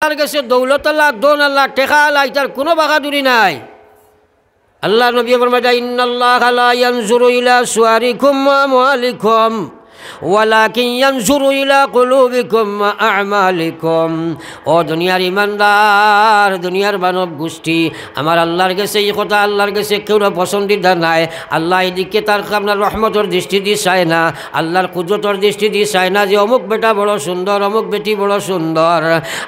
তার কাছে দৌলত আল্লাহ, দোন আল্লাহ, টেকা আল্লাহ, এটার কোনো বাহাদুরি নাই। আল্লাহ নবী ফরমায় ইন্নাল্লাহা লা ইয়ানজুরু ইলা সুওয়ারিকুম ওয়া আমওয়ালিকুম ওয়ালাকিন ইয়ানজুরু ইলা কুলুবিকুম ওয়া আ'মালিকুম। ও দুনিয়ার ইমানদার, দুনিয়ার মানব গোষ্ঠী, আমার আল্লাহর কাছে এই কথা, আল্লাহর কাছে কেউ পছন্দিদা নাই। আল্লাহ এদিকে তার আপনার রহমতর দৃষ্টি দিয়ে চায় না, আল্লাহর কুদরতর দৃষ্টি দিয়ে চায় না যে অমুক বেটা বড় সুন্দর, অমুক বেটি বড় সুন্দর।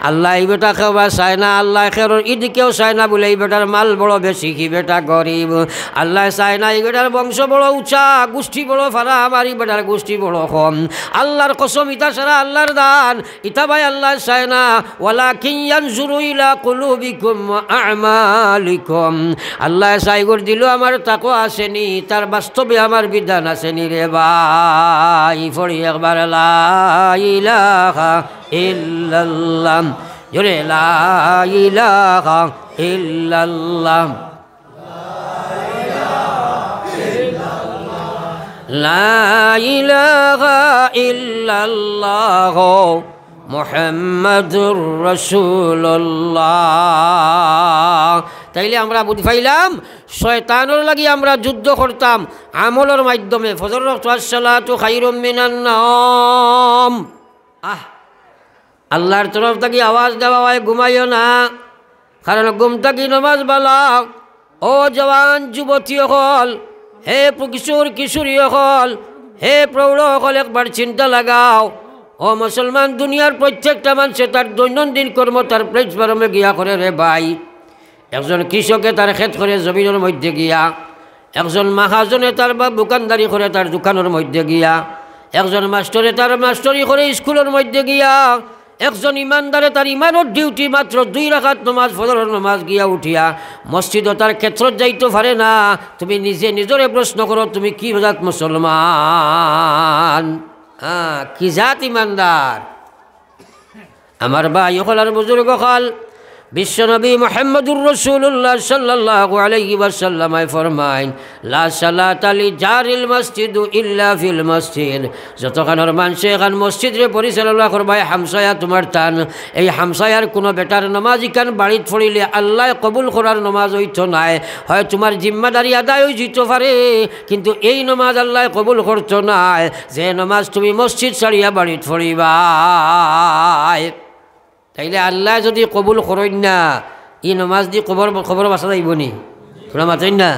আল্লাহ এই বেটা খাওয়া চায় না, আল্লাহ খেরোর এদিকেও চায় না বলে এই বেটার মাল বড় বেশি, কি বেটা গরিব। আল্লাহ চায় না এই বেটার বংশ বড় উঁচা, গোষ্ঠী বড় ফারা, আমার এই বেটার গোষ্ঠী বড় কম। আল্লাহর কসম, ইতা সারা আল্লাহর দান, ইতা ভাই আল্লাহ চায় না। ওয়ালাকিন ইয়ানজুরু ইলা কুলুবিকুম ওয়া আ'মালিকুম। আল্লাহ চাই করে দিল আমার তাকওয়া আসেনি, তার বাস্তবে আমার বিধান আসেনি রে ভাই। পড়ি একবার লা ইলাহা ইল্লাল্লাহ, জোরে লা ইলাহা ইল্লাল্লাহ, লা ইলাহা ইল্লাল্লাহ মুহাম্মাদুর রাসূলুল্লাহ। তাইলে আমরা বুঝি পাইলাম শয়তানের লাগি আমরা যুদ্ধ করতাম আমলের মাধ্যমে। ফজর সালাতু খায়রুম মিনান নাওম। আল্লাহর তরফ থেকে আওয়াজ দেওয়া হয় ঘুমাইও না, কারণ ঘুম থাকি নমাজ বালা। ও জওয়ান যুবতী হল, হে কিশোর কিশোরী হল, হে প্রৌঢ় হল, একবার চিন্তা লাগাও। ও মুসলমান, দুনিয়ার প্রত্যেকটা মানুষে তার দৈনন্দিন কর্ম তার প্লেটফর্মে গিয়া করে রে ভাই। একজন কৃষকে তার ক্ষেত করে জমিনের মধ্যে গিয়া, একজন মাহাজনে তার বা দোকানদারি করে তার দোকানের মধ্যে গিয়া, একজন মাস্টরে তার মাস্টরি করে স্কুলের মধ্যে গিয়া, একজন ইমানদারে তার ইমানের ডিউটি মাত্র 2 রাকাত নমাজ, ফজরের নমাজ গিয়া উঠিয়া মসজিদও তার ক্ষেত্রত যাইতে পারে না। তুমি নিজে নিজরে প্রশ্ন করো, তুমি কি জাত মুসলমান? কি জাত ইমানদার? আমার ভাই হল আর বুজুর্গ হল, বিশ্বনবী মুহাম্মদুর রাসূলুল্লাহ সাল্লাল্লাহু আলাইহি ওয়াসাল্লাম ফরমাইন, লা সালাতা লি জারিল মসজিদ ইল্লা ফিল মসজিদ। যতখানের মানুষে এখন মসজিদরে পরিচালনা করবাই, হামসায়া তোমার টান, এই হামসায়ার কোনো বেটার নমাজ ইখান বাড়িত পড়িলে আল্লাহ কবুল করার নমাজ হইতো নাই। হয় তোমার জিম্মাদারি আদায় হয়ে যেতে পারে, কিন্তু এই নমাজ আল্লাহ কবুল করতো নাই যে নমাজ তুমি মসজিদ ছাড়িয়া বাড়িত পড়িবাই। তাইলে আল্লাহ যদি কবুল করেন না, ই নমাজ দি খবর বাঁচা যাইব নি? তোরা মাতেন না,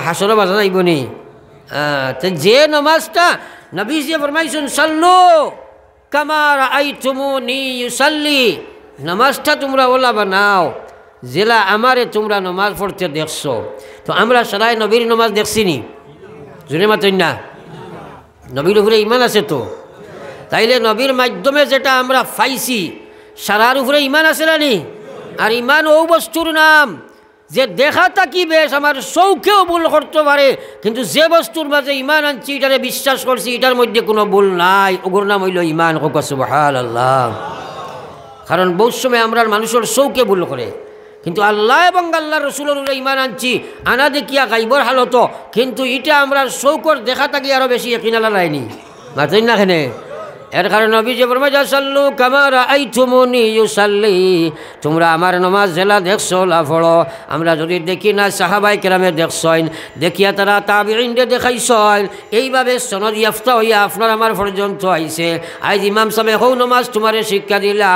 হাসরও বাঁচা যাইব নি? যে নমাজটা নবীজি ফরমাইছেন সাল্লু কামা রাআইতুমুনি ইউসাল্লি, নমাজটা তোমরা ওলা বানাও জেলা আমারে তোমরা নমাজ পড়তে দেখছো। তো আমরা সদাই নবীর নমাজ দেখছি নি? জুড়ে মাতেন না? নবীর উপরে ইমান আছে তো? তাইলে নবীর মাধ্যমে যেটা আমরা পাইছি সারার উপরে ইমান আছে না নি? আর ইমান ও বস্তুর নাম যে দেখা থাকি বেশ আমার চৌকেও ভুল করতে পারে, কিন্তু যে বস্তুর মাঝে ইমান আনছি এটারে বিশ্বাস করছি, এটার মধ্যে কোনো ভুল নাই, ওগুর নাম হইল ইমান। সুবহানাল্লাহ। কারণ বহুত সময় আমরা মানুষের চৌকে ভুল করে, কিন্তু আল্লাহ এবং আল্লাহ রসুলের উপরে ইমান আনছি আনা দেখিয়া গাইবর হালত, কিন্তু এটা আমরা চৌকর দেখা থাকি আরও বেশি একিনালা লাইনি মাতেন না খেনে। এর কারণে নবীজি ফরমায় সাল্লু কামা রাআইতুমুনি ইউসাল্লি, তোমরা আমার নমাজ জেলা দেখছো লা পড়ো। আমরা যদি দেখি না সাহাবায়ে কেরামে দেখছইন, দেখিয়া তারা তাবিঈনদের দেখাইছইন, এইভাবে সনদ ইয়াফতা হইয়া আপনার আমার পর্যন্ত আইছে। আজ ইমাম সাহেব হৌ নমাজ তোমারে শিক্ষা দিলা,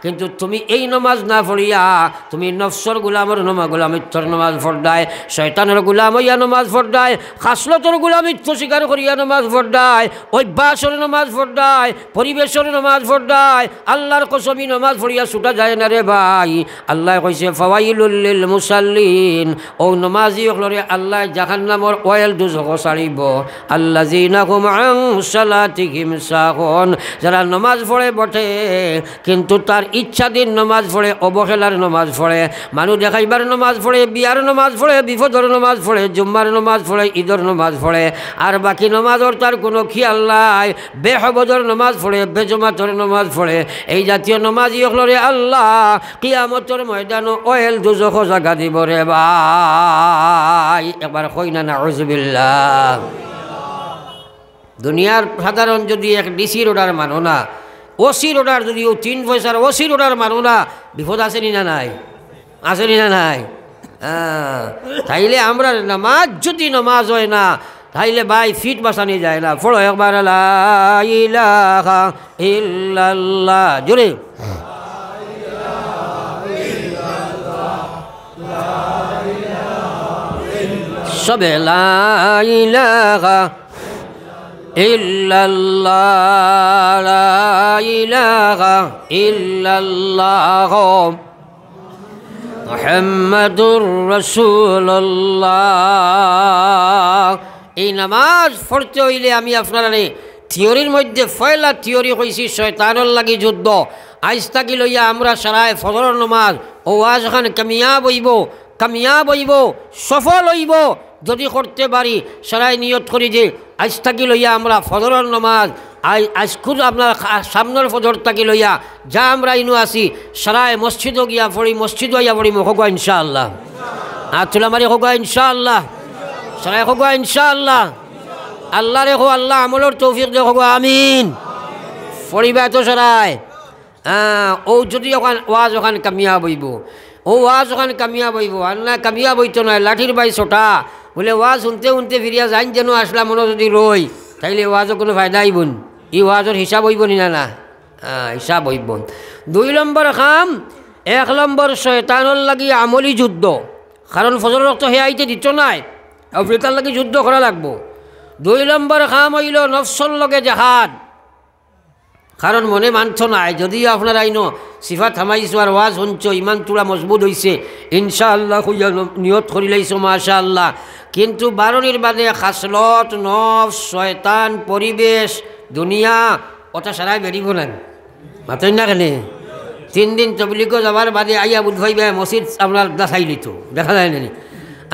কিন্তু তুমি এই নমাজ না পড়িয়া তুমি নফসর গোলামের গোলামিত্বর নমাজ পড়দায়, শয়তানের গোলাম হইয়া নমাজ পড়দায়, খাসলতর গোলামিত্ব স্বীকার করিয়া নমাজ পড়দায়, অভ্যাসের নমাজ পড়দায়, পরিবেশের নমাজ পড়দায়। আল্লাহর কসমি নমাজ পড়িয়া ছুটা যায় না রে ভাই। আল্লাহ কইছে ফাওয়াইলুল লিল মুসাল্লিন, ও নমাজি হলরে আল্লাহ জাহান্নামর ওয়েল দুজখ ছাড়িব। আল্লাযিনা হুম আন সালাতিহিম সাহুন, যারা নমাজ পড়ে বটে কিন্তু তার ইচ্ছাধীন নমাজ পড়ে, অবহেলার নমাজ পড়ে, মানুষ দেখাইবার নমাজ পড়ে, বিয়ার নমাজ পড়ে, বিপদর নমাজ পড়ে, জুম্মার নমাজ পড়ে, ঈদর নমাজ পড়ে, আর বাকি নমাজর তার কোনো খেয়াল নাই। বেহবদর নমাজ পড়ে, বেজমাতর নমাজ পড়ে, এই জাতীয় নমাজি হলরে আল্লাহ কিয়ামতের ময়দানও ওয়েল দুজখ জাগা দিব রে ভাই। একবার কই না নাউযুবিল্লাহ। দুনিয়ার সাধারণ যদি এক ডিসির অর্ডার মানো না, ওসির অর্ডার যদিও 3 পয়সার ওসির অর্ডার মানো না, বিপদ আসেনি না নাই? আসেনি না নাই? তাইলে আমরা নামাজ যদি নামাজ হয় না তাইলে ভাই ফিট বাসানি যায় না। পড়ো একবার লা ইলাহা ইল্লাল্লাহ জোরে। সবে লা ইলাহা ইল্লাল্লাহ লা ইলাহা ইল্লাল্লাহ মুহাম্মাদুর রাসূলুল্লাহ। এই নামাজ পড়তে হইলে আমি আপনারা থিওরির মধ্যে পয়লা থিওরি কইছি শয়তানের লাগি যুদ্ধ। আজ থাকি লইয়া আমরা সারায় ফজরের নামাজ ও ওয়াজ খান কামিয়াব হইব সফল হইব যদি করতে পারি। সারায় নিয়ত করি যে আজ থাকি লইয়া আমরা ফজরের নামাজ আজকুর আপনার সামনের ফজর থাকি লইয়া যা আমরা ইনু আছি সারায় মসজিদও গিয়া পড়ি, মসজিদও ইয়া পড়ি হোগা ইনশাআল্লাহ। আর তুলা মারি হোগা ইনশাআল্লাহ, সারায় হোগা ইনশাআল্লাহ। আল্লাহ রেখো, আল্লাহ আমলের তৌফিক দে হোগা আমিন। পড়িবা তো সারায় ও যদি ওখান ওয়াজ ওখান কামিয়াব হইব, ও ওয়াজ ওখান কামিয়াব হইব। আর না কামিয়াব হইতো নয় লাঠির বাই ছোটা বলে ওয়াজ শুনতে ফিরিয়া যাইন যেন আসলাম মনে যদি রই তাইলে ওয়াজও কোনো ফায়দা হইবন। ই ওয়াজের হিসাব হইব নি না? হিসাব হইব। 2 নম্বর কাম 1 নম্বর শয়তানের লাগি আমলি যুদ্ধ। কারণ ফজরের রক্ত হে আইতে দিত নাই, আফ্রিকার লাগি যুদ্ধ করা লাগবো। 2 নম্বর কাম হইল নফসর লগে জাহাদ। কারণ মনে মানছ নাই, যদিও আপনারা আইনো সিফা থামাইছো আর ওয়াজ শুনছ ইমান তোরা মজবুত হয়েছে ইনশাআল্লাহ নিয়ত করি লাইছো মাশাআল্লাহ, কিন্তু বারণির বাদে খাসলত নফস শয়তান পরিবেশ দুনিয়া ওটা সারাই বেরিব না মাতেন না কেন? 3 দিন তবলিগো যাবার বাদে আইয়া বুধ ভাই মসজিদ আপনার দেখাই লিত দেখা যায় না।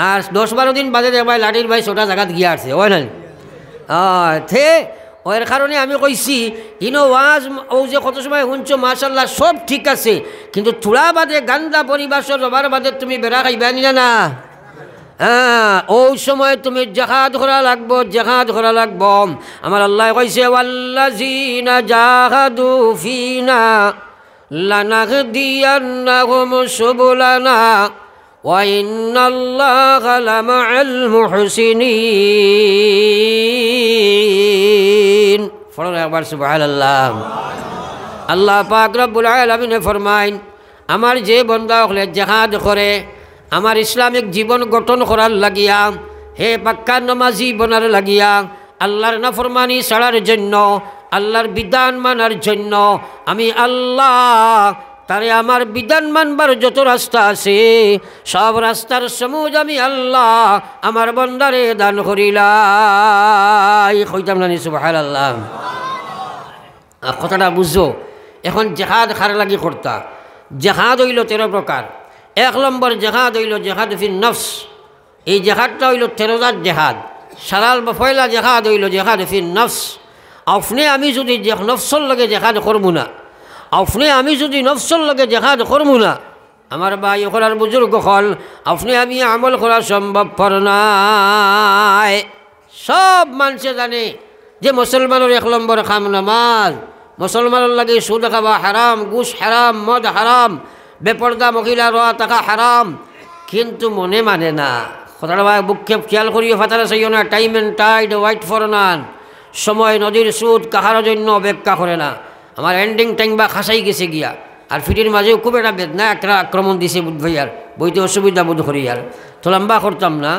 আর 10-12 দিন বাদে দেখবাই লাঠির ভাই ছোটা জায়গাত গিয়া আসছে ওই না থে। ওর কারণে আমি কইছি ইনো ওয়াজ ও যে কত সময় শুনছো মাশাআল্লাহ সব ঠিক আছে, কিন্তু থোড়া বাদে গান্দা পরিবেশ যাবার বাদে তুমি বেড়া খাইবা না। ওই সময় তুমি জাহাদ করা লাগবো, জাহাদ করা লাগবো। আমার আল্লাহ কইছে ওয়াল্লাযিনা জাহাদু ফিনা লানাহদিয়ান্নাহুম সুবুলানা ওয়া ইন্নাল্লাহা লামাআল মুহসিনিন। পড়ুন একবার সুবহানাল্লাহ। আল্লাহ পাক রব্বুল আলামিন ফরমাইন আমার যে বান্দা হলে জাহাদ করে আমার ইসলামিক জীবন গঠন করার লাগিয়া, হে পাক্কা নামাজি বনার লাগিয়া, আল্লাহর নাফরমানি ছাড়ার জন্য, আল্লাহর বিধান মানার জন্য আমি আল্লাহ তারে আমার বিধান মানবার যত রাস্তা আছে সব রাস্তার সমুজ আমি আল্লাহ আমার বন্দারে দান করিলাই। কইতাম না সুবহানাল্লাহ? কথাটা বুঝো। এখন জেহাদ খার লাগি করতা। জেহাদ হইল 13 প্রকার। 1 নম্বর জেহাদ হইল জেহাদ ফিন নফস। এই জেহাদটা হইল 13 জেহাদ। সারাল বা পয়লা জেহাদ হইল জেহাদ ফিন নফস। আপনি আমি যদি নফসর লগে জেহাদ করবো না, আপনি আমি যদি নফসর লগে জেহাদ করবো না, আমার ভাই করার বুজুর্গ হল আপনি আমি আমল করা সম্ভবপর নাই। সব মানুষে জানে যে মুসলমানের 1 নম্বর কাম নামাজ। মুসলমানের লাগে সুদ খাওয়া হারাম, ঘুষ হারাম, মদ হারাম, বেপর্দা মহিলা রোয়া টাকা হারাম, কিন্তু মনে মানে না। কথাটা ভাই বুককে খেয়াল করিও ফাতারা চাইও না। Time and tide wait for none. সময় নদীর সুদ কাহার জন্য অপেক্ষা করে না। আমার এন্ডিং টাইম বা খাসাই গেছে গিয়া আর ফিটির মাঝেও খুব একটা বেদনা একটা আক্রমণ দিছে বুধ ভাইয়ার বইতে অসুবিধা বোধ করি আর তো লম্বা করতাম না।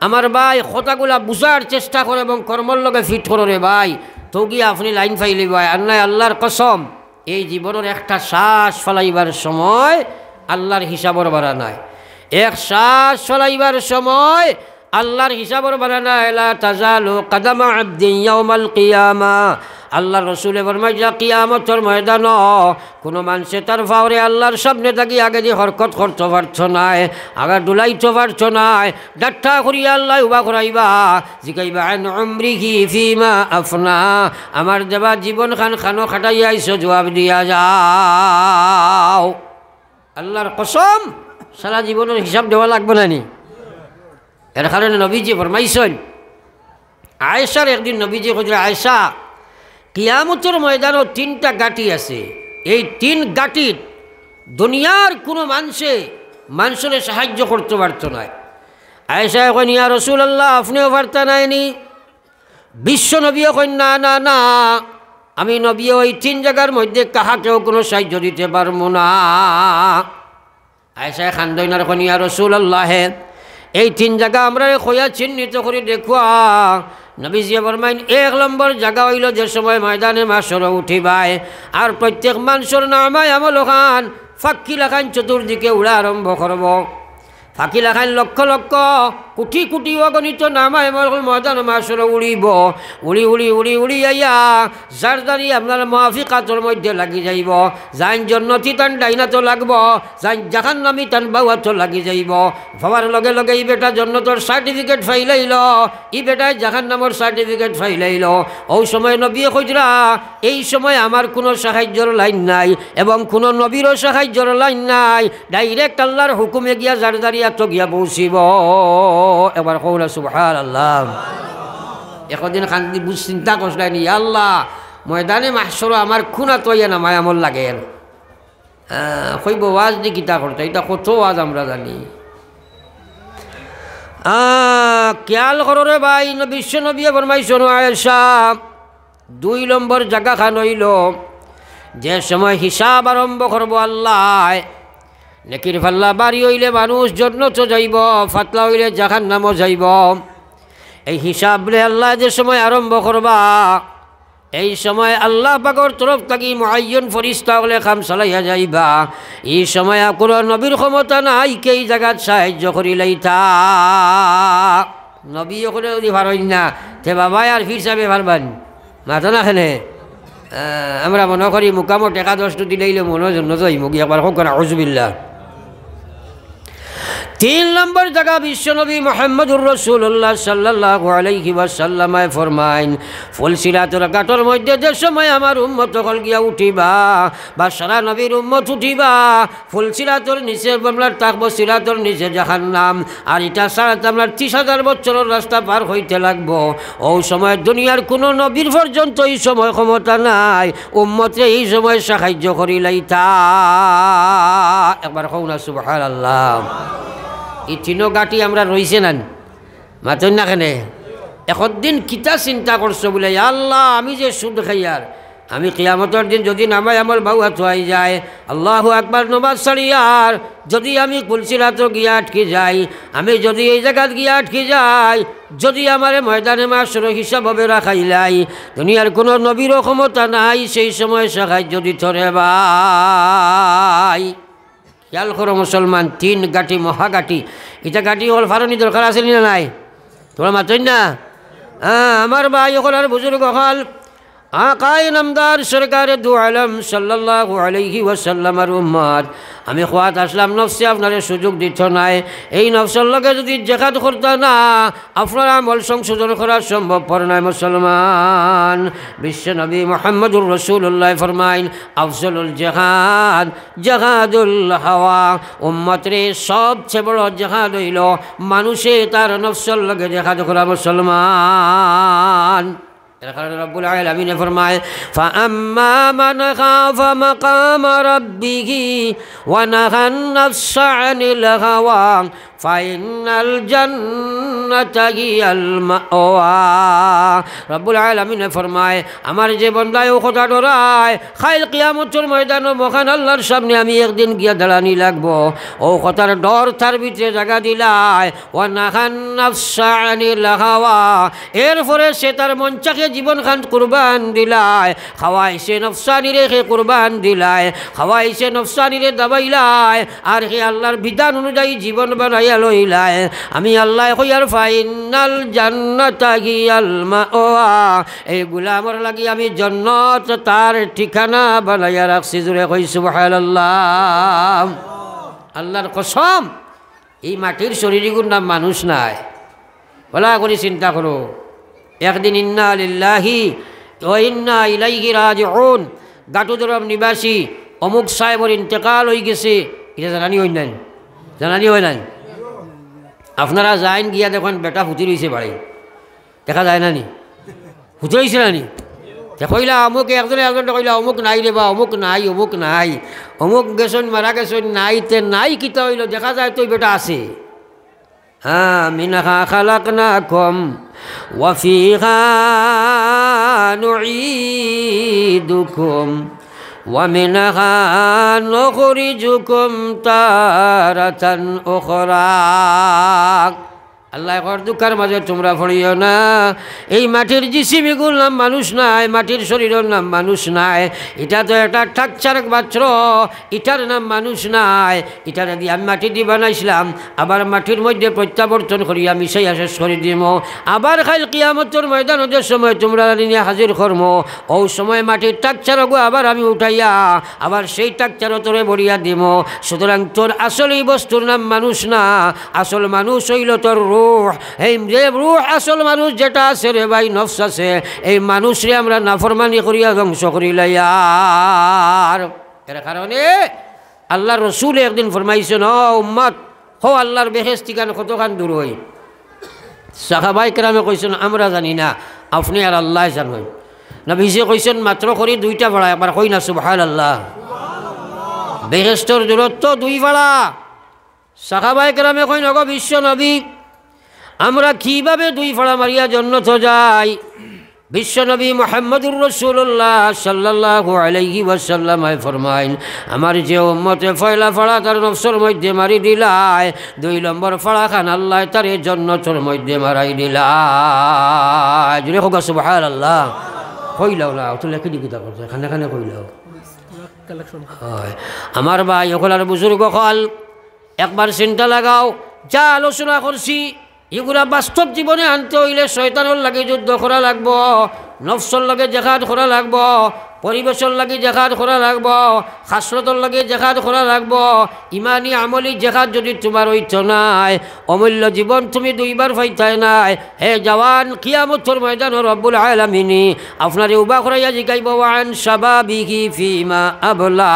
আমার ভাই কথাগুলা বুঝার চেষ্টা করে এবং কর্মর লগে ফিট করো রে ভাই, তো গিয়ে আপনি লাইন ফাইলি ভাই। আর নাই আল্লাহর কসম এই জীবনের একটা শ্বাস ফলাইবার সময় আল্লাহর হিসাবর বাড়া নাই। এক শ্বাস ফলাইবার সময় আল্লাহর হিসাবর বাড়া নাই। লা তাজালু কদমা আবদিন ইয়াউমাল কিয়ামা। আল্লাহর রসুলে ফরমাইয়া কিয়ামতের ময়দান কোনো মানুষে তার ফাওরে আল্লাহর সামনে থাকি আগে যে হরকত করতে পারছো নাই, আগে ডুলাইতে পারছো নাই, ডাট্টা করিয়া আল্লাহ উবা করাইবা, জিকাইবা আন উমরিহি ফিমা আফনা। আমার দেবা জীবন খানো খাটাইয়া আইছো, জবাব দিয়া যাও। আল্লাহর কসম সারা জীবনের হিসাব দেওয়া লাগবে না নি? এর কারণে নবীজি ফরমাইছেন, আয়েশার একদিন নবীজি কইলেন, আয়েশা কিয়ামতের ময়দানও তিনটা গাঁটি আছে। এই তিন গাঁটির দুনিয়ার কোনো মানুষের সাহায্য করতে পারত না। আয়েশা কইন ইয়া রাসূলুল্লাহ আপনিও পারতা নাইনি? বিশ্ব নবীও কইন না না না, আমি নবী ওই তিন জায়গার মধ্যে কাহাকেও কোনো সাহায্য দিতে পারবো না। আয়েশা খান্দইনার কইন ইয়া রাসূলুল্লাহ এই তিন জায়গা আমরা কইয়া চিহ্নিত করে দেখুয়া। নবীজি ফরমাইন এক নম্বর জায়গা হইল যে সময় ময়দানে মাসর উঠিবায় আর প্রত্যেক মানুষের নামায় আমল খান ফাঁকি লাখান চতুর্দিকে উড়া আরম্ভ করব। ফাঁকি লাখান লক্ষ লক্ষ কোটি কোটি অগণিত নামায় ময়দান মাসর উড়িব। উড়ি উড়ি উড়ি উড়ি আইয়া যার দাঁড়ি আপনার মাফিকাতর মধ্যে লাগি যাইব। যাইন জন্নতি টান ডাইনাতো লাগব, যাইন জাহান্নামী টান বাউয়াতো লাগি যাইব। ভাবার লগে লগে ই বেটা জন্নতর সার্টিফিকেট ফাইলাইল, ই বেটায় জাহান্নামর সার্টিফিকেট ফাইলাইল। ওই সময় নবী কইরা এই সময় আমার কোনো সাহায্যর লাইন নাই এবং কোনো নবীরও সাহায্যর লাইন নাই। ডাইরেক্ট আল্লাহর হুকুমে গিয়া যার দাঁড়িয়ে তো গিয়া পৌঁছিব। এবার কৌলা সুবহানাল্লাহ। একদিন খান্দি বুঝ চিন্তা করছিলেন আল্লাহ ময়দানে মাহশর আমার খুনা তৈয়া না মায়ামল লাগে কইব ওয়াজ দি কিতা করতে, এটা কত ওয়াজ আমরা জানি। খেয়াল করো রে ভাই, বিশ্ব নবী ফরমাইছেন আয়েশা 2 নম্বর জায়গা খান হইল যে সময় হিসাব আরম্ভ করবো আল্লাহ। নেকির ফাল্লা বাড়ি হইলে মানুষ জন্নত যাইব, ফাতলা হইলে জাহান্নামও যাইব। এই হিসাব বলে আল্লাহ যে সময় আরম্ভ করবা এই সময় আল্লাহ পাকর তরফ থাকি মুআয়্যান ফরিস্তা হলে কাম চালাইয়া যাইবা। এই সময় কোনো নবীর ক্ষমতা নাই কে এই জায়গাত সাহায্য করিলাইতা। নবী ওখানে যদি পারেন না তে বাবা আর ফির সাহেবে পারবেন মাথা না খেলে। আমরা মনে করি মুকামো টেকা 10 দিলেইলে মনের জন্য যাই মুগি একবার হোক না আউযুবিল্লাহ। 3 নম্বর জায়গা বিশ্বনবী মুহাম্মদুর রাসূলুল্লাহ সাল্লাল্লাহু আলাইহি ওয়াসাল্লাম ফরমাইন ফুলসিরাতের ঘাটের মধ্যে যে সময় আমার উম্মত সকল গিয়া উঠিবা বা সারা নবীর উম্মত উঠিবা, ফুলসিরাতের নিচে আপনার থাকবো সিরাতের নিচে জাহান্নাম। আর এটা সারা আপনার 30,000 বছরের রাস্তা পার হইতে লাগবো। ওই সময় দুনিয়ার কোনো নবীর পর্যন্ত এই সময় ক্ষমতা নাই উম্মতরে এই সময় সাহায্য করিলাইতা। একবার কও না সুবহানাল্লাহ। এই 3 গাঁটি আমরা রইছে না মাতন না কেনে। একদিন কিতা চিন্তা করছো বলে আল্লাহ আমি যে সুদ খাইয়ার আমি কিয়ামতের দিন যদি নামাই আমার বাউ হাত হয়ে যায় আল্লাহু আকবার নমাজ ছাড়িয়ার যদি আমি ফুলসিরাতে গিয়া আটকে যাই, আমি যদি এই জায়গাত গিয়া আটকে যাই, যদি আমার ময়দানে মাসর হিসাব হবে রাখাইলাই দুনিয়ার কোনো নবীরও ক্ষমতা নাই সেই সময় সাহায্য দিতে রে ভাই। খেয়াল করো মুসলমান 3 গাঁটি মহাগাঁটি। এটা গাঁটি হল ফারণি দরকার আছে না নাই? তোমরা মাতই না? আমার ভাই হল আর বুজুর্গ হল আকায়ে নামদার সরকারে দু আলম সাল্লাল্লাহু আলাইহি ওয়াসাল্লামের উম্মত আমি খোয়াত আসলাম নফসে আপনারে সুযোগ দিত নাই। এই নফসের লগে যদি জেহাদ করত না আপনার আমল সংশোধন করা সম্ভবপর নয় মুসলমান। বিশ্ব নবী মুহাম্মদুর রাসূলুল্লাহ ফরমাইন আফজলুল জিহাদ জিহাদুল হাওয়া। উম্মতরে সবচেয়ে বড় জিহাদ হইল মানুষে তার নফসের লগে জেহাদ করা মুসলমান। রব্বুল আলামিন ফরমায় ফাআম্মা মান খাফা মাকাম রাব্বিহি ওয়া নাহান নাফসা আনিল হাওয়া ফাইনাল জান্নাতা হিয়াল মাওয়া। রব্বুল আলামিন ফরমায় আমার যে বান্দায় ও কথা ডরায় খাইল কিয়ামতের ময়দানে মহান আল্লাহর সামনে আমি একদিন গিয়া দাঁড়ানি লাগবো, ও কথার ডর তার ভিতরে জায়গা দিলায়। ওয়া নাহান নাফসা আনিল হাওয়া এরপরে সে তার মনটাকে জীবন খান কুরবান দিলায়, খাওয়াইছে নফসানি রেখে কুরবান দিলায়, খাওয়াইছে নফসানি রে দাবাইলায় আর হে আল্লাহর বিধান অনুযায়ী জীবন বানাইয়া লইলায়। আমি আল্লাহ কইয়ার ফাইনাল জান্নাতা হিয়াল মাওয়া। এই গোলামর লাগি আমি জান্নাত তার ঠিকানা বানাইয়া রাখছি। জুড়ে কই সুবহানাল্লাহ। আল্লাহর কসম এই মাটির শরীরগুলোর নাম মানুষ নাই। বলা করে চিন্তা করো একদিন ইন্না লিল্লাহি ওয়া ইন্না ইলাইহি রাজিউন গাটুদরম নিবাসী অমুক সাহেবের ইন্তেকাল হয়ে গেছে। এটা জানানি হয় নাই? জানানি হয় নাই? আপনারা যাইন গিয়া দেখুন বেটা ফুটি রয়েছে বাড়ি, দেখা যায় না নি? ফুটি রয়েছে না নি? কইলা অমুক একজনে একজনটা কইলা অমুক নাই রে বা অমুক নাই অমুক গেছন মারা গেছন নাই তে নাই কিতা হইল দেখা যায় তো বেটা আছে হ্যাঁ মিনহা খালাকনাকুম ওয়া ফিহা নুঈদুকুম ওয়া মিনহা নুখরিজুকুম তারাতান উখরা আল্লাহ কর দুঃখের মাঝে তোমরা পড়িও না এই মাটির জিসিমিগুলোর নাম মানুষ নাই মাটির শরীরের নাম মানুষ নাই এটা তো একটা টাকচার মাত্র এটার নাম মানুষ নাই এটা যদি আমি মাটি দিয়ে বানাইছিলাম আবার মাটির মধ্যে প্রত্যাবর্তন করি আমি সেই শেষ করে দিব আবার খাইল কিয়ামতের ময়দানের সময় তোমরা নিয়ে হাজির কর্ম ও সময় মাটির টাকচার গো আবার আমি উঠাইয়া আবার সেই টাকচারও তোরে বড়িয়া দিব সুতরাং তোর আসল এই বস্তুর নাম মানুষ না আসল মানুষ হইল তোর এই যে রূহ আসল মানুষ যেটা আছে রে ভাই নফস আছে এই মানুষরে আমরা নাফরমানি করিয়া ধ্বংস করিলাই আর এর কারণে আল্লাহ রসুল একদিন ফরমাইছেন ও উম্মত হো আল্লাহর বেহেশতি গান কতখান দূর হই সাহাবাই কেরামে কইছেন আমরা জানি না আপনি আর আল্লাহ জানেন নবীজি কইছেন মাত্র করি দুইটা ভাড়া একবার কই না সুবহানাল্লাহ বেহেশতর দূরত্ব দুই ভাড়া সাহাবাই কেরামে কই নগো বিশ্ব নবী আমরা কিভাবে দুই ফাড়া মারিয়া জন্নত যাই বিশ্বনবী মুহাম্মদুর রাসূলুল্লাহ সাল্লাল্লাহু আলাইহি ওয়াসাল্লাম ফরমাইন আমার যে উম্মতে পয়লা ফাড়া তার নফসের মধ্যে মারি দিলায় দুই নম্বর ফাড়া খান আল্লাহ তার জন্নতের মধ্যে মারাই দিলায় জুড়ে হোক সুবহানাল্লাহ কইলাও না তো লেখে দিকে করছে খানে খানে কইলাও হয় আমার ভাই ওখালার বুজুর্গ হল একবার চিন্তা লাগাও যা আলোচনা করছি এগুলা বাস্তব জীবনে আনতে হইলে শয়তানের লাগে যুদ্ধ করা লাগবো নফসর লাগে জেহাদ করা লাগবো পরিবেশের লাগে জেহাদ করা লাগবো খাসরতর লাগে জেহাদ করা লাগবো ইমানি আমলি জেহাদ যদি তোমার হইত নাই অমূল্য জীবন তুমি দুইবার পাইতাই নাই হে জওয়ান কিয়ামতের ময়দান রব্বুল আলামিন আপনার উবা করাইয়া জিগাইব ওয়ান শাবাবিহি ফিমা আবলা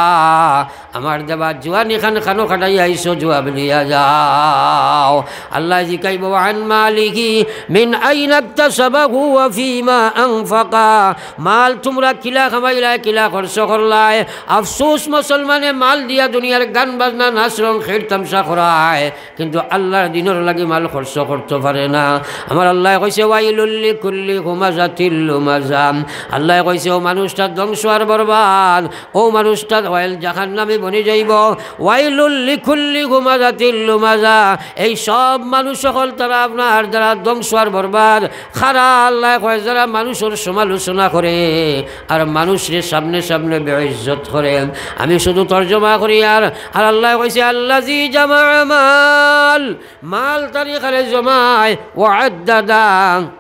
আমার দেবা জওয়ান এখান খানো খাটাই আইছো জবাব লিয়া যাও আল্লাহ জিগাইব ওয়ান মালিহি মিন আইনা ইকতাসাবাহু ওয়া ফিমা আনফাকা মাল তোমরা কিলা খামাই কিলা খরচ করলায় আফসোস মুসলমানে মাল দিয়া দুনিয়ার গান বাজনা নাচ রং খেল তামসা করায় কিন্তু আল্লাহর দিনের লাগে মাল খরচ করতে পারে না আমার আল্লাহ কইছে ওয়াইলুল লিকুল্লি হুমাজাতিল লুমাজা আল্লাহ কইছে ও মানুষটা ধ্বংস আর বরবাদ ও মানুষটা ওয়াইল জাহান্নামে বনে যাইব ওয়াইলুল লিকুল্লি হুমাজাতিল লুমাজা এই সব মানুষ সকল তারা আপনার যারা ধ্বংস আর বরবাদ খারা আল্লাহ কয় যারা মানুষের সমালোচনা করে আর মানুষ সামনে সামনে বেইজ্জত করেন আমি শুধু তর্জমা করি আর আল্লাহ কইছে আল্লাযী জামা মাল মাল তারিখারে জমায় ওয়া আদ্দাদা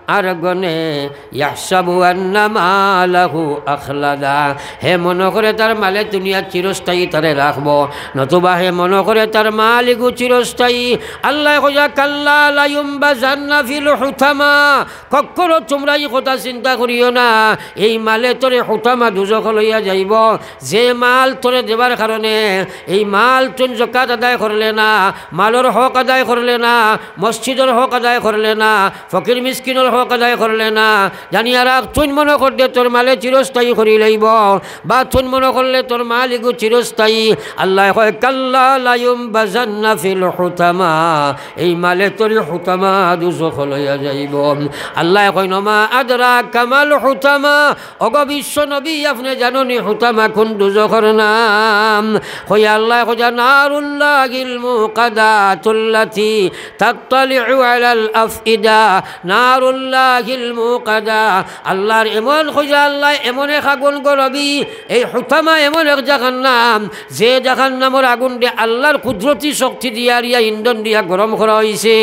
আর গনে ইয়াহসাবু আন্না মালাহু আখলাদা হে মনে করে তার মালে দুনিয়া চিরস্থায়ী তারে রাখবো নতুবা হে মনে করে তার মালিকও চিরস্থায়ী আল্লাহ কইয়া কাল্লা লা ইউমবাজান্না ফিল হুতামা কখনো তোমরা এই কথা চিন্তা করিও না এই মালে তোরে হুতামা দুজখ লইয়া যাইব যে মাল তোরে দেবার কারণে এই মাল তুই জাকাত আদায় করলে না মালর হক আদায় করলে না মসজিদের হক আদায় করলে না ফকির মিসকিনের হক আদায় করলে না জানিয়া রাখ তুই মনে করলে তোর মালে চিরস্থায়ী করি লইব বা তুই মনে করলে তোর মালিকও চিরস্থায়ী আল্লাহ কয় কাল্লা লা ইউমবাজান্না ফিল হুতামা এই মালে তোর হুতামা দুজখ লইয়া যাইব আল্লাহ কয় নমা আদরা কামাল হুতামা অগ বিশ্ব নবী আপনি জাননি হুতামা কোন দুজখর নাম কয় আল্লাহ কয় নারুল্লাহিল মুকাদাতুল্লাতি তাত্তালিউ আলাল আফইদা নারুল্লাহিল মুকাদা আল্লাহর এমন কয় আল্লাহ এমন এক আগুন গরবি এই হুতামা এমন এক জাহান্নাম যে জাহান্নামের আগুন দিয়ে আল্লাহর কুদরতি শক্তি দিয়া রিয়া ইন্ধন দিয়া গরম করা হইছে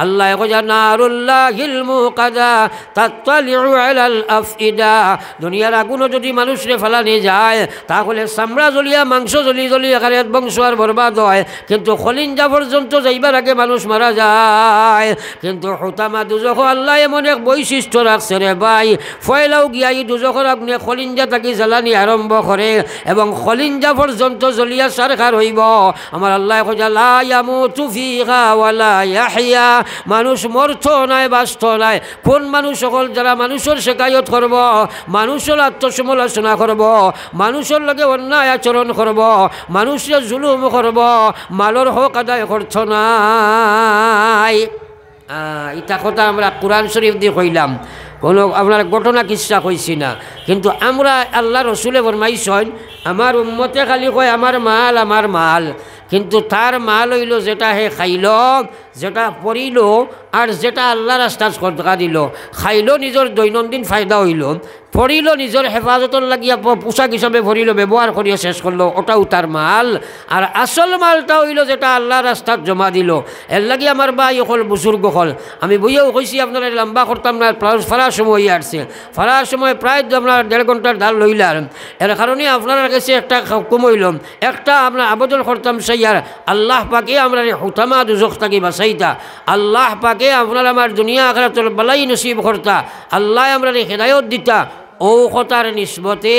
আল্লাহ কয় নারুল্লাহিল মুকাদা তাত্তালিউ আলাল আফইদা দুনিয়ার আগুন যদি মানুষরে ফালানি যায় তাহলে চামড়া জ্বলিয়া মাংস জ্বলি জ্বলি এখানে বংশ আর বরবাদ হয়, কিন্তু খলিঞ্জা পর্যন্ত যাইবার আগে মানুষ মারা যায়। কিন্তু হুতামা দুজখ আল্লাহ এমন এক বৈশিষ্ট্য রাখছে রে ভাই, ফয়লাও গিয়া এই দুজখর আপনি খলিঞ্জা থাকি জ্বালানি আরম্ভ করে এবং খলিঞ্জা পর্যন্ত জ্বলিয়া সারখার হইব। আমার আল্লাহ কইয়া লা ইয়ামুতু ফিহা ওয়ালা ইয়াহইয়া, মানুষ মরত নাই বাঁচত নাই। কোন মানুষ সকল যারা মানুষের শেখায়ত করব, মানুষের আত্মসমালোচনা করব, মানুষের লগে অন্যায় আচরণ করব, মানুষের জুলুম করব, মালর হক আদায় করছ নাই। ইটা কথা আমরা কোরআন শরীফ দিয়ে কইলাম, কোনো আপনার ঘটনা কিচ্ছা কইছি না। কিন্তু আমরা আল্লাহ রসুলে ফরমাইছেন আমার উম্মতে খালি কয় আমার মাল আমার মাল, কিন্তু তার মাল হইল যেটা হে খাইল, যেটা পড়িল আর যেটা আল্লাহ রাস্তায় সদকা দিল। খাইল নিজের দৈনন্দিন ফায়দা হইল, পড়িল নিজের হেফাজতর লাগিয়া পোশাক হিসাবে ভরিল, ব্যবহার করিয়া শেষ করলো, ওটাও তার মাল। আর আসল মালটা হইল যেটা আল্লাহ রাস্তাত জমা দিল। এর লাগি আমার ভাই হল বুজুর্গ হল, আমি বইয়াও কইছি আপনারা লম্বা করতাম না, ফারার সময় আসছে, ফারার সময় প্রায় আপনার 1.5 ঘন্টার ঢাল লইলার। এর কারণে আপনার কাছে একটা হুকুম হইল, একটা আমরা আবেদন করতাম সেইয়ার আল্লাহ পাকে আমরা হুতামা দুজখ থাকি বাঁচাইতা, আল্লাহ পাকে আপনার আমার দুনিয়া আখিরাতের বালাই নসিব করতা, আল্লাহ আমরা হেদায়ত দিতা। ও কথার নিসবতে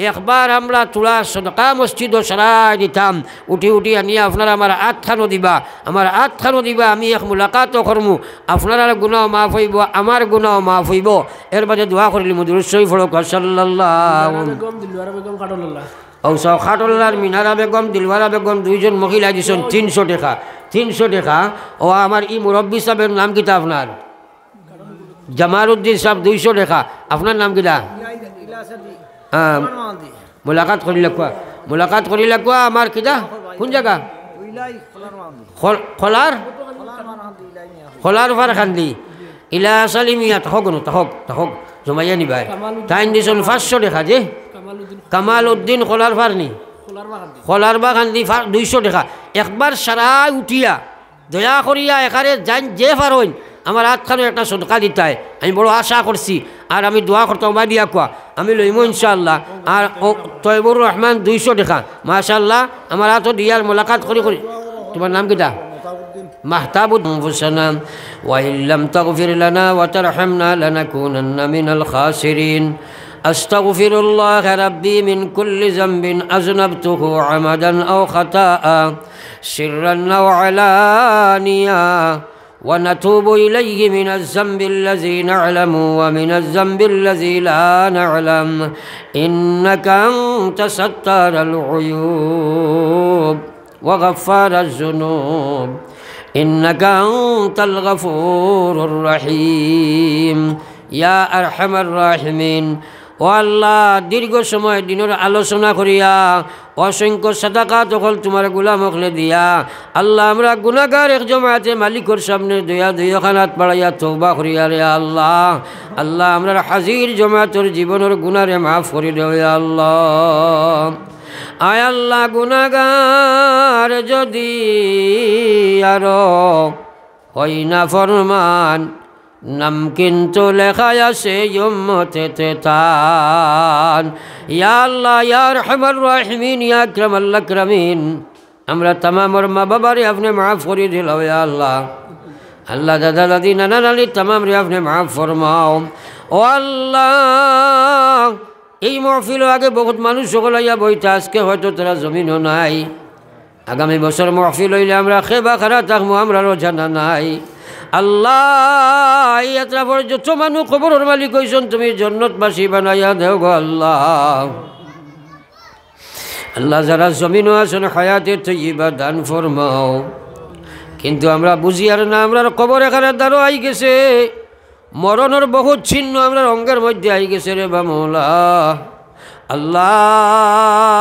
একবার আমরা তুলা সদকা মসজিদ সারাই দিতাম, উঠি উঠি আনিয়া আপনারা আমার আটখানো দিবা, আমার আটখানো দিবা, আমি এক মুলাকাতও করমু, আপনার গুনাহ মাফ হইব, আমার গুনাহ মাফ হইব। এর বাদে দোয়া করিলি মধুর শরীফ পড়ো সাল্লাল্লাহু খাটল্লার মিনারা বেগম দিলওয়ারা বেগম দুইজন মহিলা দিয়েছেন 300 টাকা, 300 টাকা। ও আমার ই মুরব্বী সাহেবের নাম কিতা আপনার? জামালউদ্দিন সাহেব 200 টাকা। আপনার নাম কিতা? মুলাকাত করিলে কোয়া, মুলাকাত করিলে কোয়া আমার কিতা কোন জায়গা? খোলার খোলার ফারখান্দি ইলা সালিমিয়া তহক তহক জমাইয়া নিবাই তাইন দিছন 500 টাকা। যে কামাল উদ্দিন খোলার ফারনি খোলার বাগান্দি 200 টাকা। একবার সারাই উঠিয়া দয়া করিয়া এখানে যান যে ফারইন আমার আটখানো একটা সদকা দিতাই, আমি বড় আশা করছি। আর আমি দোয়া করতাম বা দিয়া কোয়া আমি লইমো ইনশাআল্লাহ। আর তৈবুর রহমান 200 টাকা, মাশাআল্লাহ আমার হাতও দিয়ার মোলাকাত করি করি। তোমার নাম কিটা? মাহতাবুদ মুফসানা ওয়া ইল্লাম তাগফির লানা ওয়া তারহামনা লানাকুনান্না মিনাল খাসিরিন। আস্তাগফিরুল্লাহ রাব্বি মিন কুল্লি যামবিন আযনাবতুহু আমাদান আও খাতাআ সিররান আও আলানিয়া ونتوب إليه من الذنب الذي نعلم ومن الذنب الذي لا نعلم إنك أنت ستار العيوب وغفار الذنوب إنك أنت الغفور الرحيم يا أرحم الراحمين। ও আল্লাহ দীর্ঘ সময় দিনের আলোচনা করিয়া অসংখ্য সাদাকা তখন তোমার গোলাম হকলে দিয়া আল্লাহ আমরা গুনাহগার এক জমাতে মালিকর সামনে দয়া দয়াখানাত বাড়াইয়া তওবা করিয়া রে আল্লাহ। আল্লাহ আমরা হাজির জমাতের জীবনের গুনারে মাফ করে দেও আল্লাহ। আয় আল্লাহ গুনাহগার যদি আরো হই না ফরমান নাম কিন্তু লেখা আছে উম্মতে তান। ইয়া আল্লাহ ইয়া আরহামার রাহিমিন ইয়া আকরামাল আকরামিন, আমরা তামামর মা বাবারে আপনি মাফ করে দিলাও ইয়া আল্লাহ। আল্লাহ দাদা দাদি নানা নানি তামাম রে আপনি মাফ ফরমাও। ও আল্লাহ এই মহফিল আগে বহুত মানুষ সকল ইয়া বইটা, আজকে হয়তো তারা জমিনও নাই। আগামী বছর মহফিল হইলে আমরা খেবা খারা থাকবো আমরারও জানা নাই। আল্লাহ এই যাত্রা পর যত মানুষ খবরের মালিক হইছেন তুমি জন্নতবাসী বানাইয়া দেও গো আল্লাহ। আল্লাহ যারা জমিনও আছেন হায়াতে তৈবা দান ফরমাও। কিন্তু আমরা বুঝি আর না, আমরা কবর এখানে দ্বারও আই গেছে, মরণের বহুত চিহ্ন আমরা অঙ্গের মধ্যে আই গেছে রে বা মৌলা। আল্লাহ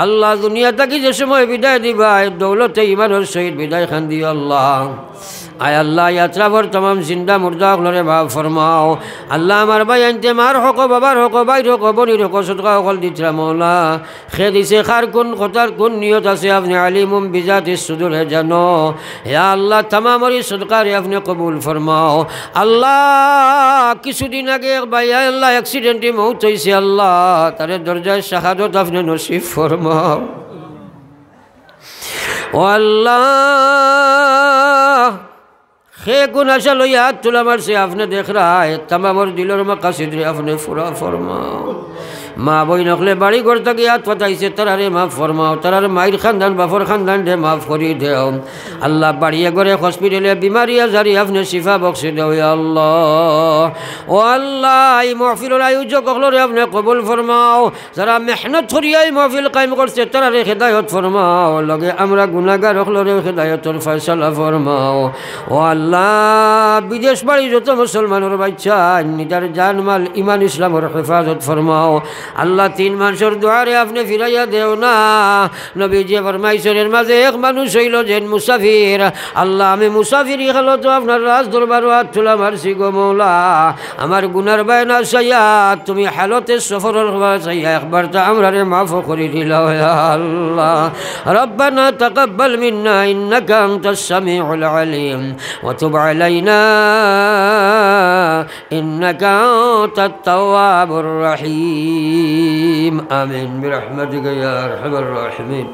আল্লাহ দুনিয়া থাকি যে সময় বিদায় দিবা দৌলতে ইমানের সহিত বিদায় খান দিও আল্লাহ। আয় আল্লাহ ইয়াত্রা ভর তমাম জিন্দা মুর্দা হলরে মাফ ফরমাও আল্লাহ আমার ভাই আনতে মার হক বাবার হক বাইর হক বনির হক সদকা হকল দিতরা মৌলা খে দিছে খার কোন কথার কোন নিয়ত আছে আপনি আলিমুম বিজাতি সুদূর হে জানো হে আল্লাহ তামামরি সদকারে আপনি কবুল ফরমাও আল্লাহ কিছুদিন আগে এক ভাই আল্লাহ অ্যাক্সিডেন্টে মৌত হয়েছে আল্লাহ তারে দরজায় শাহাদত আপনি নসিব ফরমাও ও আল্লাহ खे गुनाशा लो याद तुला मर से आपने देख रहा है तमाम और दिलों में कासिद आपने पूरा फरमाओ माँ बोई नखले बाड़ी गोर तक याद पताई से तरारे माफ़ फरमाओ तरारे मायर खानदान बाफर खानदान दे माफ़ करी दे अल्लाह बाड़िया गोरे हॉस्पिटले बीमारी आजारी आपने शिफा बख्शे दो या अल्लाह ओ अल्लाह ये महफिल आयोजक अखलोरे आपने कबूल फरमाओ जरा मेहनत करिए महफिल कायम करते तरारे हिदायत फरमाओ लगे हमरा गुनाहगार अखलोरे हिदायत और फैसला फरमाओ ओ अल्लाह विदेश बाड़ी जो तो मुसलमान और बच्चा निदर जान माल ईमान इस्लाम और हिफाजत फरमाओ अल्लाह तीन मानसर दुआरे आपने फिराइया देव ना नबी जी फरमाइशेर माঝে एक मानुष হইল যেন মুসাফির আল্লাহ আমি মুসাফির হলো তো আপনার রাজ দরবার হাত তোলা মারছি গো মওলা আমার গুনার বায়না চাইয়া তুমি হালতে সফরের হওয়া চাইয়া একবার তো আমরারে মাফ করে দিলাও ইয়া আল্লাহ রব্বানা তাকাব্বাল মিন্না ইন্নাকা আনতাস সামিউল আলিম ওয়া তুব আলাইনা ইন্নাকা আনতাত তাওয়াবুর রহিম آمين برحمتك يا أرحم الراحمين